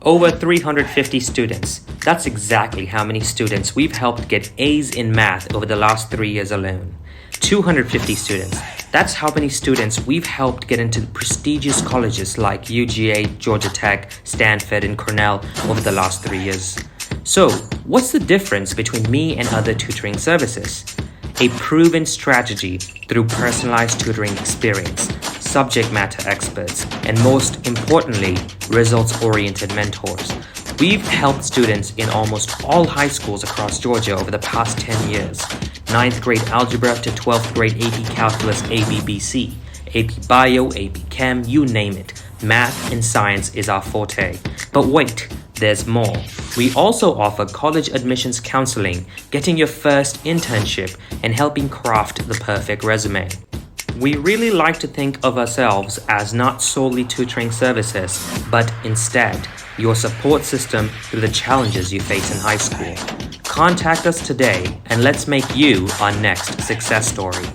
Over 350 students. That's exactly how many students we've helped get A's in math over the last 3 years alone. 250 students. That's how many students we've helped get into prestigious colleges like UGA, Georgia Tech, Stanford, and Cornell over the last 3 years. So, what's the difference between me and other tutoring services? A proven strategy through personalized tutoring experience, subject matter experts, and most importantly, results-oriented mentors. We've helped students in almost all high schools across Georgia over the past 10 years. 9th grade algebra to 12th grade AP Calculus, ABBC, AP Bio, AP Chem, you name it. Math and science is our forte. But wait, there's more. We also offer college admissions counseling, getting your first internship, and helping craft the perfect resume. We really like to think of ourselves as not solely tutoring services, but instead, your support system through the challenges you face in high school. Contact us today and let's make you our next success story.